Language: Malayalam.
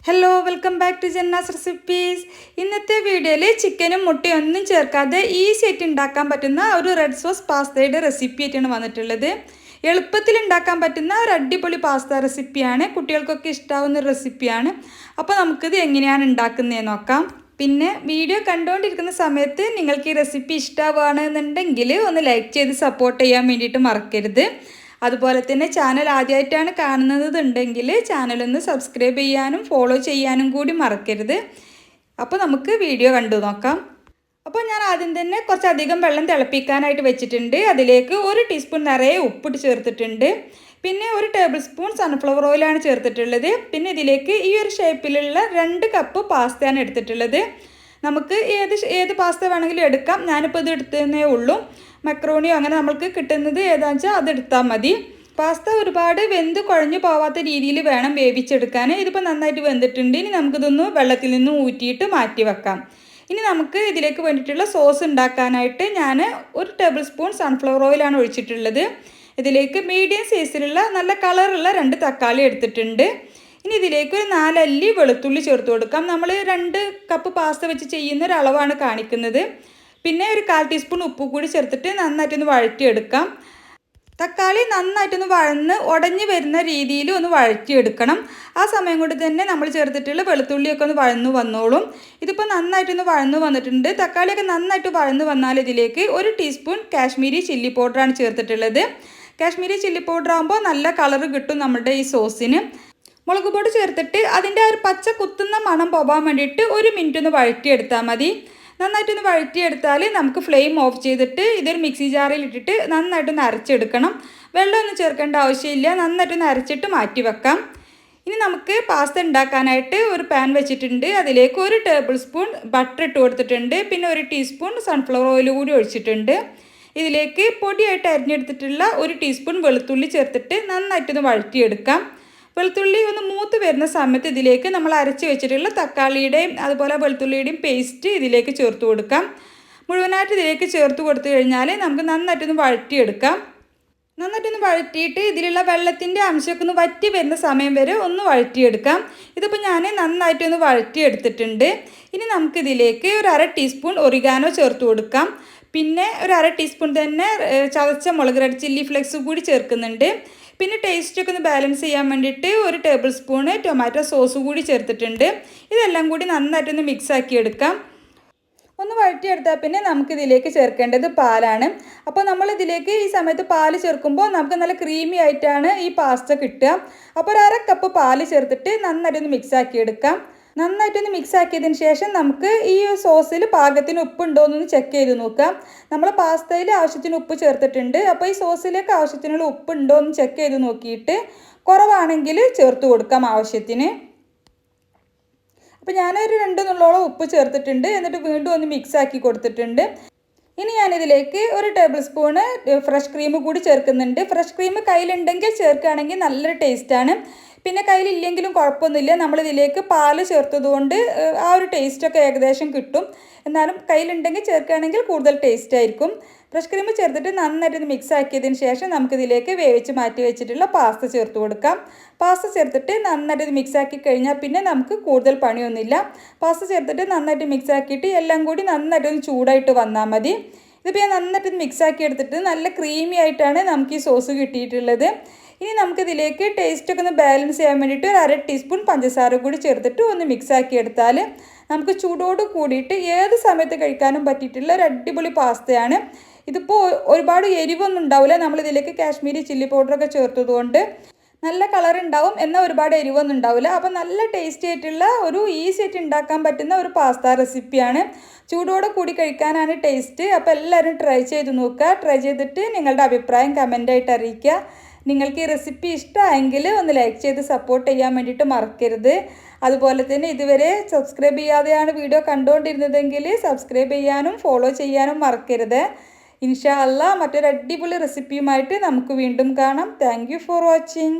Hello welcome back to Janna's recipes. ഇന്നത്തെ വീഡിയോയിൽ ചിക്കനും മുട്ടയും ഒന്നും ചേർക്കാതെ ഈസി ആയിട്ട് ഉണ്ടാക്കാൻ പറ്റുന്ന ഒരു റെഡ് സോസ് പാസ്തയുടെ റെസിപ്പി ആയിട്ടാണ് വന്നിട്ടുള്ളത്. എളുപ്പത്തിൽ ഉണ്ടാക്കാൻ പറ്റുന്ന ഒരു അടിപൊളി പാസ്ത റെസിപ്പിയാണ്. കുട്ടികൾക്കൊക്കെ ഇഷ്ടാവുന്ന ഒരു റെസിപ്പിയാണ്. അപ്പോൾ നമുക്കിത് എങ്ങനെയാണ് ഉണ്ടാക്കുന്നതെന്ന് നോക്കാം. പിന്നെ വീഡിയോ കണ്ടുകൊണ്ടിരിക്കുന്ന സമയത്ത് നിങ്ങൾക്ക് ഈ റെസിപ്പി ഇഷ്ടമാവുകയാണെന്നുണ്ടെങ്കിൽ ഒന്ന് ലൈക്ക് ചെയ്ത് സപ്പോർട്ട് ചെയ്യാൻ വേണ്ടിയിട്ട് മറക്കരുത്. അതുപോലെ തന്നെ ചാനൽ ആദ്യമായിട്ടാണ് കാണുന്നതുണ്ടെങ്കിൽ ചാനലൊന്ന് സബ്സ്ക്രൈബ് ചെയ്യാനും ഫോളോ ചെയ്യാനും കൂടി മറക്കരുത്. അപ്പോൾ നമുക്ക് വീഡിയോ കണ്ടു നോക്കാം. അപ്പോൾ ഞാൻ ആദ്യം തന്നെ കുറച്ചധികം വെള്ളം തിളപ്പിക്കാനായിട്ട് വെച്ചിട്ടുണ്ട്. അതിലേക്ക് 1 ടീസ്പൂൺ നിറയെ ഉപ്പിട്ട് ചേർത്തിട്ടുണ്ട്. പിന്നെ 1 ടേബിൾ സ്പൂൺ സൺഫ്ലവർ ഓയിലാണ് ചേർത്തിട്ടുള്ളത്. പിന്നെ ഇതിലേക്ക് ഈ ഒരു ഷേപ്പിലുള്ള 2 കപ്പ് പാസ്തയാണ് എടുത്തിട്ടുള്ളത്. നമുക്ക് ഏത് പാസ്ത വേണമെങ്കിലും എടുക്കാം. ഞാനിപ്പോൾ ഇത് എടുത്തതേ ഉള്ളൂ. മക്രോണിയോ അങ്ങനെ നമ്മൾക്ക് കിട്ടുന്നത് ഏതാണെന്ന് വെച്ചാൽ അതെടുത്താൽ മതി. പാസ്ത ഒരുപാട് വെന്ത് കുഴഞ്ഞു പോവാത്ത രീതിയിൽ വേണം വേവിച്ചെടുക്കാൻ. ഇതിപ്പോൾ നന്നായിട്ട് വെന്തിട്ടുണ്ട്. ഇനി നമുക്കിതൊന്ന് വെള്ളത്തിൽ നിന്ന് ഊറ്റിയിട്ട് മാറ്റി വെക്കാം. ഇനി നമുക്ക് ഇതിലേക്ക് വേണ്ടിയിട്ടുള്ള സോസ് ഉണ്ടാക്കാനായിട്ട് ഞാൻ 1 ടേബിൾ സ്പൂൺ സൺഫ്ലവർ ഓയിലാണ് ഒഴിച്ചിട്ടുള്ളത്. ഇതിലേക്ക് മീഡിയം സൈസിലുള്ള നല്ല കളറുള്ള 2 തക്കാളി എടുത്തിട്ടുണ്ട്. ഇനി ഇതിലേക്ക് ഒരു 4 അല്ലി വെളുത്തുള്ളി ചേർത്ത് കൊടുക്കാം. നമ്മൾ 2 കപ്പ് പാസ്ത വെച്ച് ചെയ്യുന്ന ഒരു അളവാണ് കാണിക്കുന്നത്. പിന്നെ ഒരു 1/4 ടീസ്പൂൺ ഉപ്പ് കൂടി ചേർത്തിട്ട് നന്നായിട്ടൊന്ന് വഴറ്റിയെടുക്കാം. തക്കാളി നന്നായിട്ടൊന്ന് വഴന്ന് ഉടഞ്ഞു വരുന്ന രീതിയിൽ ഒന്ന് വഴറ്റിയെടുക്കണം. ആ സമയം കൊണ്ട് തന്നെ നമ്മൾ ചേർത്തിട്ടുള്ള വെളുത്തുള്ളിയൊക്കെ ഒന്ന് വഴന്നു വന്നോളും. ഇതിപ്പോൾ നന്നായിട്ടൊന്ന് വഴന്നു വന്നിട്ടുണ്ട്. തക്കാളിയൊക്കെ നന്നായിട്ട് വഴന്നു വന്നാൽ ഇതിലേക്ക് 1 ടീസ്പൂൺ കാശ്മീരി ചില്ലി പൗഡറാണ് ചേർത്തിട്ടുള്ളത്. കാശ്മീരി ചില്ലി പൗഡർ ആകുമ്പോൾ നല്ല കളറ് കിട്ടും നമ്മുടെ ഈ സോസിന്. മുളക് പൊടി ചേർത്തിട്ട് അതിൻ്റെ ഒരു പച്ച കുത്തുന്ന മണം പോകാൻ വേണ്ടിയിട്ട് 1 മിനിറ്റ് ഒന്ന് വഴറ്റിയെടുത്താൽ മതി. നന്നായിട്ടൊന്ന് വഴറ്റിയെടുത്താൽ നമുക്ക് ഫ്ലെയിം ഓഫ് ചെയ്തിട്ട് ഇതൊരു മിക്സി ജാറിൽ ഇട്ടിട്ട് നന്നായിട്ടൊന്ന് അരച്ചെടുക്കണം. വെള്ളമൊന്നും ചേർക്കേണ്ട ആവശ്യമില്ല. നന്നായിട്ടൊന്ന് അരച്ചിട്ട് മാറ്റി വെക്കാം. ഇനി നമുക്ക് പാസ്ത ഉണ്ടാക്കാനായിട്ട് ഒരു പാൻ വെച്ചിട്ടുണ്ട്. അതിലേക്ക് 1 ടേബിൾ സ്പൂൺ ബട്ടർ ഇട്ട് കൊടുത്തിട്ടുണ്ട്. പിന്നെ 1 ടീസ്പൂൺ സൺഫ്ലവർ ഓയിൽ കൂടി ഒഴിച്ചിട്ടുണ്ട്. ഇതിലേക്ക് പൊടിയായിട്ട് അരിഞ്ഞെടുത്തിട്ടുള്ള 1 ടീസ്പൂൺ വെളുത്തുള്ളി ചേർത്തിട്ട് നന്നായിട്ടൊന്ന് വഴറ്റിയെടുക്കാം. വെളുത്തുള്ളി ഒന്ന് മൂത്ത് വരുന്ന സമയത്ത് ഇതിലേക്ക് നമ്മൾ അരച്ച് വെച്ചിട്ടുള്ള തക്കാളിയുടെയും അതുപോലെ വെളുത്തുള്ളിയുടെയും പേസ്റ്റ് ഇതിലേക്ക് ചേർത്ത് കൊടുക്കാം. മുഴുവനായിട്ട് ഇതിലേക്ക് ചേർത്ത് കൊടുത്തു കഴിഞ്ഞാൽ നമുക്ക് നന്നായിട്ടൊന്ന് വഴറ്റിയെടുക്കാം. നന്നായിട്ടൊന്ന് വഴറ്റിയിട്ട് ഇതിലുള്ള വെള്ളത്തിൻ്റെ അംശമൊക്കെ ഒന്ന് വറ്റി വരുന്ന സമയം വരെ ഒന്ന് വഴറ്റിയെടുക്കാം. ഇതിപ്പോൾ ഞാൻ നന്നായിട്ടൊന്ന് വഴറ്റിയെടുത്തിട്ടുണ്ട്. ഇനി നമുക്കിതിലേക്ക് ഒരു 1/2 ടീസ്പൂൺ ഒറിഗാനോ ചേർത്ത് കൊടുക്കാം. പിന്നെ ഒരു 1/2 ടീസ്പൂൺ തന്നെ ചതച്ച മുളക് റെഡ് ചില്ലി ഫ്ലെക്സ് കൂടി ചേർക്കുന്നുണ്ട്. പിന്നെ ടേസ്റ്റൊക്കെ ഒന്ന് ബാലൻസ് ചെയ്യാൻ വേണ്ടിയിട്ട് 1 ടേബിൾ സ്പൂണ് ടൊമാറ്റോ സോസ് കൂടി ചേർത്തിട്ടുണ്ട്. ഇതെല്ലാം കൂടി നന്നായിട്ടൊന്ന് മിക്സ് ആക്കി എടുക്കാം. ഒന്ന് വഴറ്റിയെടുത്താൽ പിന്നെ നമുക്കിതിലേക്ക് ചേർക്കേണ്ടത് പാലാണ്. അപ്പോൾ നമ്മളിതിലേക്ക് ഈ സമയത്ത് പാല് ചേർക്കുമ്പോൾ നമുക്ക് നല്ല ക്രീമി ആയിട്ടാണ് ഈ പാസ്ത കിട്ടുക. അപ്പോൾ 1/2 കപ്പ് പാല് ചേർത്തിട്ട് നന്നായിട്ടൊന്ന് മിക്സ് ആക്കി എടുക്കാം. നന്നായിട്ടൊന്ന് മിക്സ് ആക്കിയതിന് ശേഷം നമുക്ക് ഈ സോസിൽ പാകത്തിന് ഉപ്പുണ്ടോ എന്നൊന്ന് ചെക്ക് ചെയ്ത് നോക്കാം. നമ്മൾ പാസ്തയിൽ ആവശ്യത്തിന് ഉപ്പ് ചേർത്തിട്ടുണ്ട്. അപ്പോൾ ഈ സോസിലേക്ക് ആവശ്യത്തിനുള്ള ഉപ്പുണ്ടോ എന്ന് ചെക്ക് ചെയ്ത് നോക്കിയിട്ട് കുറവാണെങ്കിൽ ചേർത്ത് കൊടുക്കാം ആവശ്യത്തിന്. അപ്പോൾ ഞാനൊരു 2 നുള്ളോളം ഉപ്പ് ചേർത്തിട്ടുണ്ട്. എന്നിട്ട് വീണ്ടും ഒന്ന് മിക്സ് ആക്കി കൊടുത്തിട്ടുണ്ട്. ഇനി ഞാനിതിലേക്ക് 1 ടേബിൾ സ്പൂണ് ഫ്രഷ് ക്രീം കൂടി ചേർക്കുന്നുണ്ട്. ഫ്രഷ് ക്രീം കയ്യിലുണ്ടെങ്കിൽ ചേർക്കുകയാണെങ്കിൽ നല്ലൊരു ടേസ്റ്റാണ്. പിന്നെ കയ്യിലില്ലെങ്കിലും കുഴപ്പമൊന്നുമില്ല. നമ്മളിതിലേക്ക് പാല് ചേർത്തതുകൊണ്ട് ആ ഒരു ടേസ്റ്റൊക്കെ ഏകദേശം കിട്ടും. എന്നാലും കയ്യിലുണ്ടെങ്കിൽ ചേർക്കുകയാണെങ്കിൽ കൂടുതൽ ടേസ്റ്റ് ആയിരിക്കും. ഫ്രഷ് ക്രീം ചേർത്തിട്ട് നന്നായിട്ട് മിക്സ് ആക്കിയതിന് ശേഷം നമുക്കിതിലേക്ക് വേവിച്ച് മാറ്റി വെച്ചിട്ടുള്ള പാസ്ത ചേർത്ത് കൊടുക്കാം. പാസ്ത ചേർത്തിട്ട് നന്നായിട്ട് മിക്സ് ആക്കി കഴിഞ്ഞാൽ പിന്നെ നമുക്ക് കൂടുതൽ പണിയൊന്നുമില്ല. പാസ്ത ചേർത്തിട്ട് നന്നായിട്ട് മിക്സ് ആക്കിയിട്ട് എല്ലാം കൂടി നന്നായിട്ടൊന്ന് ചൂടായിട്ട് വന്നാൽ മതി. ഇതിപ്പോൾ ഞാൻ നന്നായിട്ട് മിക്സ് ആക്കി എടുത്തിട്ട് നല്ല ക്രീമി ആയിട്ടാണ് നമുക്ക് ഈ സോസ് കിട്ടിയിട്ടുള്ളത്. ഇനി നമുക്കിതിലേക്ക് ടേസ്റ്റൊക്കെ ഒന്ന് ബാലൻസ് ചെയ്യാൻ വേണ്ടിയിട്ട് ഒരു 1/2 ടീസ്പൂൺ പഞ്ചസാര കൂടി ചേർത്തിട്ട് ഒന്ന് മിക്സ് ആക്കി എടുത്താൽ നമുക്ക് ചൂടോട് കൂടിയിട്ട് ഏത് സമയത്ത് കഴിക്കാനും പറ്റിയിട്ടുള്ള ഒരു അടിപൊളി പാസ്തയാണ്. ഇതിപ്പോൾ ഒരുപാട് എരിവൊന്നും ഉണ്ടാവില്ല. നമ്മളിതിലേക്ക് കാശ്മീരി ചില്ലി പൗഡറൊക്കെ ചേർത്തതുകൊണ്ട് നല്ല കളർ ഉണ്ടാവും, എന്നാൽ ഒരുപാട് എരിവൊന്നും ഉണ്ടാവില്ല. അപ്പോൾ നല്ല ടേസ്റ്റി ആയിട്ടുള്ള ഒരു ഈസി ആയിട്ട് ഉണ്ടാക്കാൻ പറ്റുന്ന ഒരു പാസ്ത റെസിപ്പിയാണ്. ചൂടോടെ കൂടി കഴിക്കാനാണ് ടേസ്റ്റ്. അപ്പോൾ എല്ലാവരും ട്രൈ ചെയ്ത് നോക്കുക. ട്രൈ ചെയ്തിട്ട് നിങ്ങളുടെ അഭിപ്രായം കമൻ്റായിട്ട് അറിയിക്കുക. നിങ്ങൾക്ക് ഈ റെസിപ്പി ഇഷ്ടമായെങ്കിൽ ഒന്ന് ലൈക്ക് ചെയ്ത് സപ്പോർട്ട് ചെയ്യാൻ വേണ്ടിയിട്ട് മറക്കരുത്. അതുപോലെ തന്നെ ഇതുവരെ സബ്സ്ക്രൈബ് ചെയ്യാതെയാണ് വീഡിയോ കണ്ടുകൊണ്ടിരുന്നതെങ്കിൽ സബ്സ്ക്രൈബ് ചെയ്യാനും ഫോളോ ചെയ്യാനും മറക്കരുത്. ഇൻഷാ അല്ലാ മറ്റൊരു അടിപൊളി റെസിപ്പിയുമായിട്ട് നമുക്ക് വീണ്ടും കാണാം. Thank you for watching.